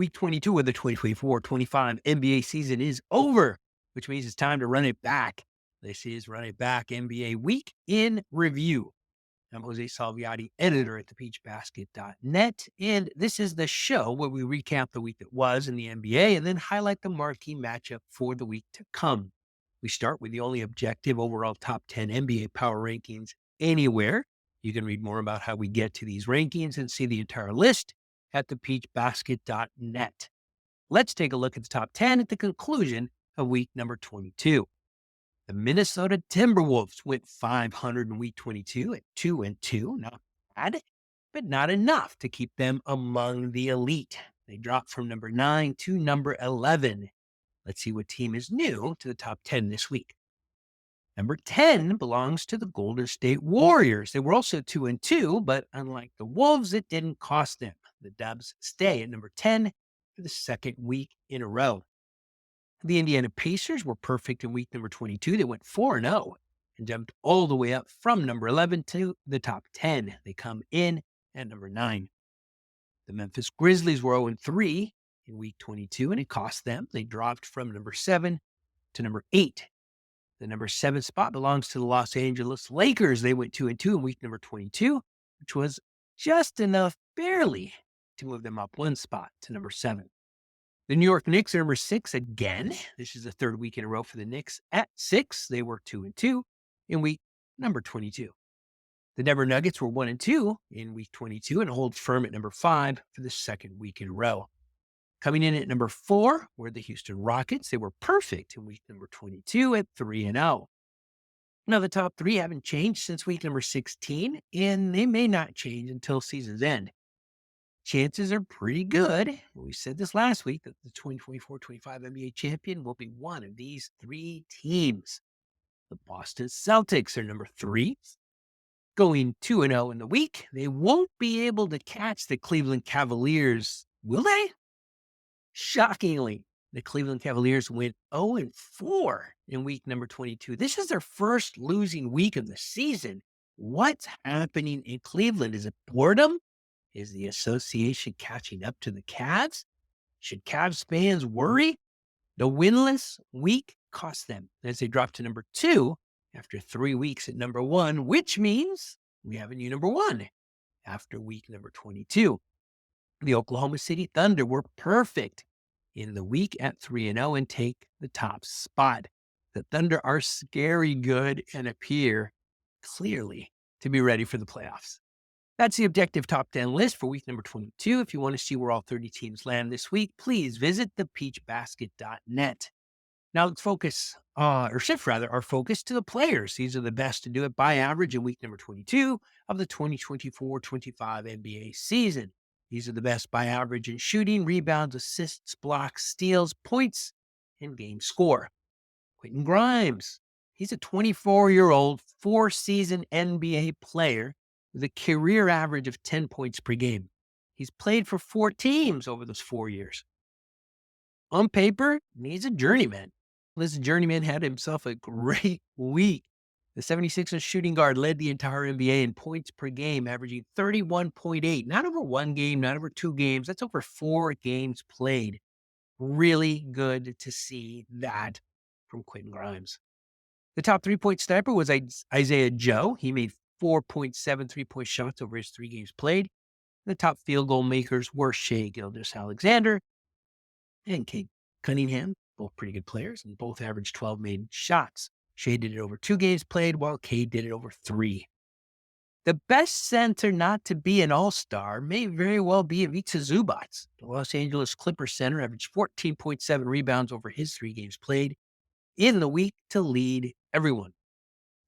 Week 22 of the 2024-25 NBA season is over, which means it's time to run it back. This is Run It Back NBA Week in Review. I'm Jose Salviati, editor at thepeachbasket.net, and this is the show where we recap the week that was in the NBA and then highlight the marquee matchup for the week to come. We start with the only objective overall top 10 NBA power rankings anywhere. You can read more about how we get to these rankings and see the entire list at thepeachbasket.net. Let's take a look at the top 10 at the conclusion of week number 22. The Minnesota Timberwolves went 500 in week 22 at 2-2. Not bad, but not enough to keep them among the elite. They dropped from number 9 to number 11. Let's see what team is new to the top 10 this week. Number 10 belongs to the Golden State Warriors. They were also 2-2, but unlike the Wolves, it didn't cost them. The Dubs stay at number 10 for the second week in a row. The Indiana Pacers were perfect in week number 22. They went 4-0 and jumped all the way up from number 11 to the top 10. They come in at number 9. The Memphis Grizzlies were 0-3 in week 22, and it cost them. They dropped from number 7 to number 8. The number 7 spot belongs to the Los Angeles Lakers. They went 2-2 in week number 22, which was just enough, barely, to move them up one spot to number 7. The New York Knicks are number 6 again. This is the third week in a row for the Knicks at 6. They were 2-2 in week number 22. The Denver Nuggets were 1-2 in week 22 and hold firm at number 5 for the second week in a row. Coming in at number 4 were the Houston Rockets. They were perfect in week number 22 at 3-0. Now, the top 3 haven't changed since week number 16, and they may not change until season's end. Chances are pretty good. We said this last week that the 2024-25 NBA champion will be one of these 3 teams. The Boston Celtics are number 3. Going 2-0 in the week, they won't be able to catch the Cleveland Cavaliers, will they? Shockingly, the Cleveland Cavaliers went 0-4 in week number 22. This is their first losing week of the season. What's happening in Cleveland? Is it boredom? Is the association catching up to the Cavs? Should Cavs fans worry? The winless week cost them as they dropped to number 2 after 3 weeks at number 1, which means we have a new number 1 after week number 22. The Oklahoma City Thunder were perfect in the week at 3-0 and take the top spot. The Thunder are scary good and appear clearly to be ready for the playoffs. That's the objective top 10 list for week number 22. If you want to see where all 30 teams land this week, please visit thepeachbasket.net. Now let's shift our focus to the players. These are the best to do it by average in week number 22 of the 2024-25 NBA season. These are the best by average in shooting, rebounds, assists, blocks, steals, points, and game score. Quentin Grimes. He's a 24-year-old, 4-season NBA player with a career average of 10 points per game. He's played for 4 teams over those 4 years. On paper, he's a journeyman. This journeyman had himself a great week. The 76ers shooting guard led the entire NBA in points per game, averaging 31.8. Not over 1 game, not over 2 games. That's over 4 games played. Really good to see that from Quentin Grimes. The top 3-point sniper was Isaiah Joe. He made 4.7 3-point shots over his 3 games played. The top field goal makers were Shea, Gilgeous-Alexander, and Cade Cunningham, both pretty good players, and both averaged 12 made shots. Shea did it over 2 games played, while Cade did it over 3. The best center not to be an all-star may very well be Ivica Zubac. The Los Angeles Clippers center averaged 14.7 rebounds over his 3 games played in the week to lead everyone.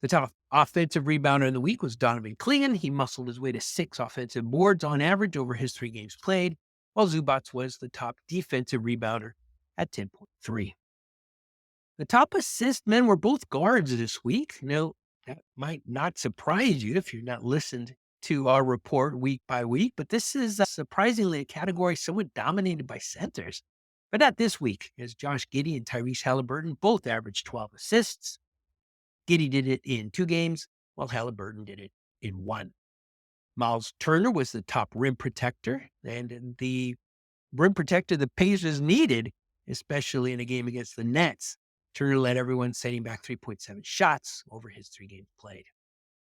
The top offensive rebounder in the week was Donovan Clegan. He muscled his way to 6 offensive boards on average over his 3 games played, while Zubac was the top defensive rebounder at 10.3. The top assist men were both guards this week. Now, that might not surprise you if you've not listened to our report week by week, but this is surprisingly a category somewhat dominated by centers. But not this week, as Josh Giddey and Tyrese Halliburton both averaged 12 assists. Giddey did it in 2 games, while Halliburton did it in 1. Miles Turner was the top rim protector, and the rim protector the Pacers needed, especially in a game against the Nets. Turner led everyone, setting back 3.7 shots over his 3 games played.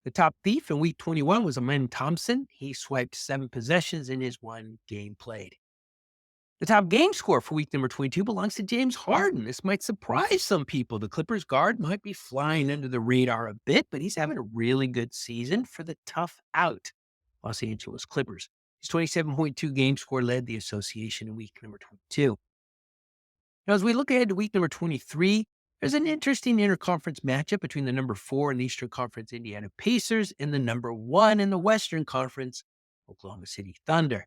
The top thief in week 21 was Amen Thompson. He swiped 7 possessions in his 1 game played. The top game score for week number 22 belongs to James Harden. This might surprise some people. The Clippers guard might be flying under the radar a bit, but he's having a really good season for the tough out Los Angeles Clippers. His 27.2 game score led the association in week number 22. Now, as we look ahead to week number 23, there's an interesting interconference matchup between the number 4 in the Eastern Conference Indiana Pacers and the number 1 in the Western Conference Oklahoma City Thunder.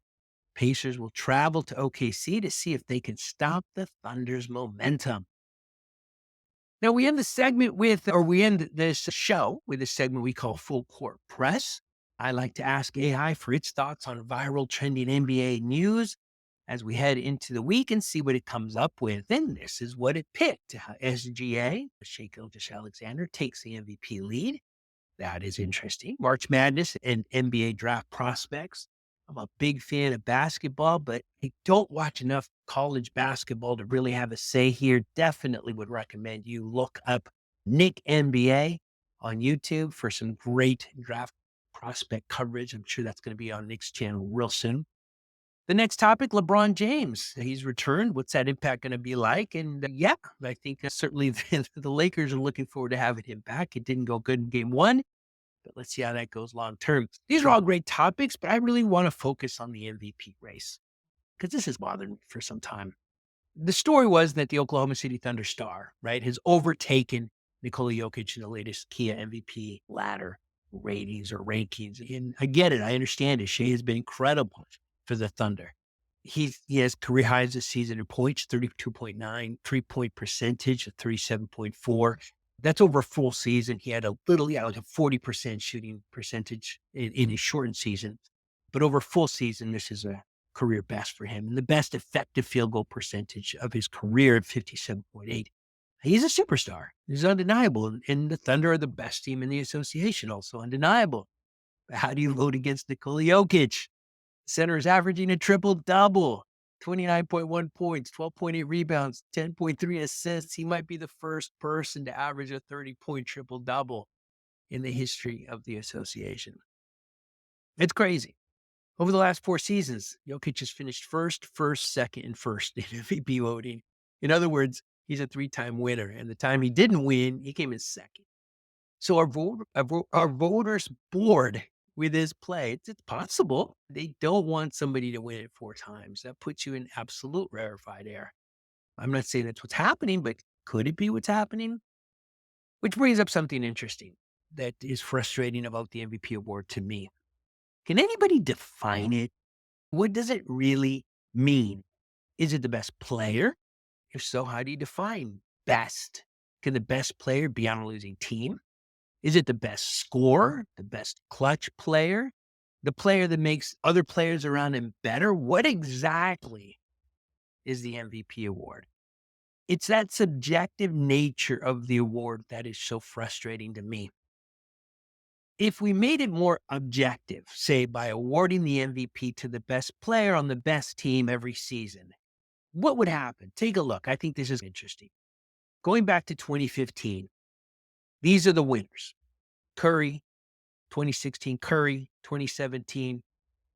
Pacers will travel to OKC to see if they can stop the Thunder's momentum. Now, we end this segment with a segment we call Full Court Press. I like to ask AI for its thoughts on viral trending NBA news as we head into the week and see what it comes up with. And this is what it picked. SGA, Shea Gilgeous-Alexander, takes the MVP lead. That is interesting. March Madness and NBA draft prospects. I'm a big fan of basketball, but I don't watch enough college basketball to really have a say here. Definitely would recommend you look up Nick NBA on YouTube for some great draft prospect coverage. I'm sure that's going to be on Nick's channel real soon. The next topic, LeBron James. He's returned. What's that impact going to be like? And I think certainly the Lakers are looking forward to having him back. It didn't go good in game 1. But let's see how that goes long term. These are all great topics, but I really want to focus on the MVP race because this has bothered me for some time. The story was that the Oklahoma City Thunder star, right, has overtaken Nikola Jokic in the latest Kia MVP ladder ratings or rankings. And I get it. I understand it. Shea has been incredible for the Thunder. He has career highs this season in points, 32.9, 3-point percentage of 37.4. That's over a full season. He had like a 40% shooting percentage in his shortened season. But over a full season, this is a career best for him. And the best effective field goal percentage of his career at 57.8. He's a superstar. He's undeniable. And the Thunder are the best team in the association, also undeniable. But how do you vote against Nikola Jokic? Center is averaging a triple-double. 29.1 points, 12.8 rebounds, 10.3 assists. He might be the first person to average a 30-point triple-double in the history of the association. It's crazy. Over the last 4 seasons, Jokic has finished first, second, and first in MVP voting. In other words, he's a 3-time winner. And the time he didn't win, he came in second. So our voters bored with his play. It's possible. They don't want somebody to win it 4 times. That puts you in absolute rarefied air. I'm not saying that's what's happening, but could it be what's happening? Which brings up something interesting that is frustrating about the MVP award to me. Can anybody define it? What does it really mean? Is it the best player? If so, how do you define best? Can the best player be on a losing team? Is it the best scorer, the best clutch player, the player that makes other players around him better? What exactly is the MVP award? It's that subjective nature of the award that is so frustrating to me. If we made it more objective, say by awarding the MVP to the best player on the best team every season, what would happen? Take a look. I think this is interesting. Going back to 2015, these are the winners. Curry, 2016 Curry, 2017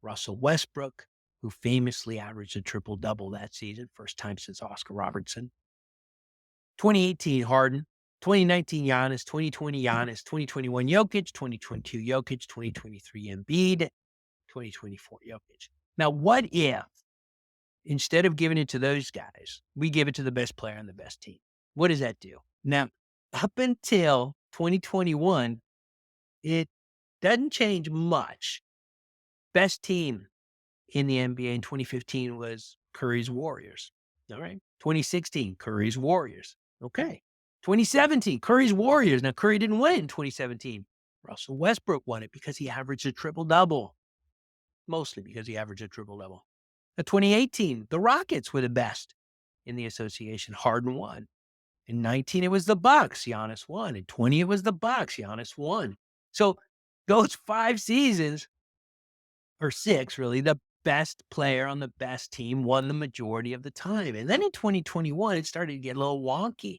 Russell Westbrook, who famously averaged a triple-double that season, first time since Oscar Robertson. 2018 Harden, 2019 Giannis, 2020 Giannis, 2021 Jokic, 2022 Jokic, 2023 Embiid, 2024 Jokic. Now, what if instead of giving it to those guys, we give it to the best player on the best team? What does that do? Now, up until 2021, it doesn't change much. Best team in the NBA in 2015 was Curry's Warriors. All right. 2016, Curry's Warriors. Okay. 2017, Curry's Warriors. Now, Curry didn't win in 2017. Russell Westbrook won it because he averaged a triple-double. Mostly because he averaged a triple-double. Now, 2018, the Rockets were the best in the association. Harden won. In 19, it was the Bucks. Giannis won. In 20, it was the Bucks. Giannis won. So those 5 seasons, or 6 really, the best player on the best team won the majority of the time. And then in 2021, it started to get a little wonky.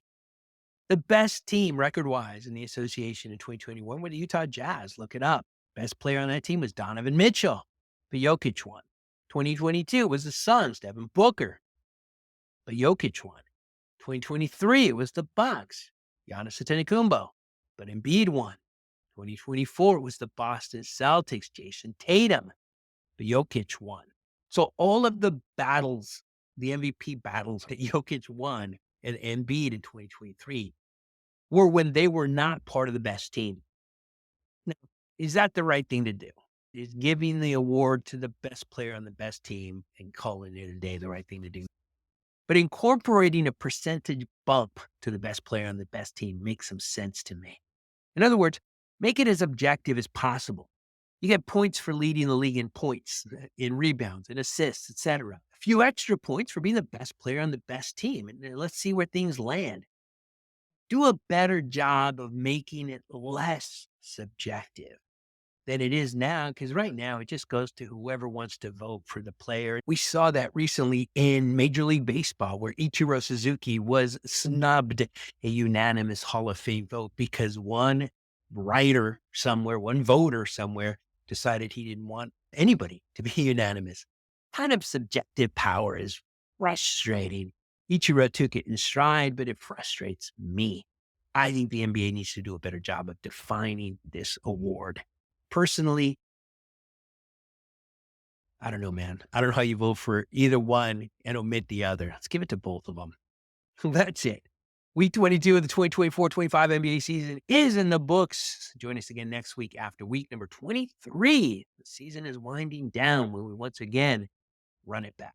The best team record-wise in the association in 2021 were the Utah Jazz. Look it up. Best player on that team was Donovan Mitchell, but Jokic won. 2022 was the Suns, Devin Booker, but Jokic won. 2023 it was the Bucks, Giannis Antetokounmpo, but Embiid won. 2024 it was the Boston Celtics, Jason Tatum, but Jokic won. So all of the battles, the MVP battles that Jokic won and Embiid in 2023 were when they were not part of the best team. Now, is that the right thing to do? Is giving the award to the best player on the best team and calling it a day the right thing to do? But incorporating a percentage bump to the best player on the best team makes some sense to me. In other words, make it as objective as possible. You get points for leading the league in points, in rebounds, in assists, etc. A few extra points for being the best player on the best team. And let's see where things land. Do a better job of making it less subjective than it is now, because right now it just goes to whoever wants to vote for the player. We saw that recently in Major League Baseball, where Ichiro Suzuki was snubbed a unanimous Hall of Fame vote because one writer somewhere, one voter somewhere decided he didn't want anybody to be unanimous. Kind of subjective power is frustrating. Ichiro took it in stride, but it frustrates me. I think the NBA needs to do a better job of defining this award. Personally, I don't know, man. I don't know how you vote for either one and omit the other. Let's give it to both of them. That's it. Week 22 of the 2024-25 NBA season is in the books. Join us again next week after week number 23. The season is winding down when we once again run it back.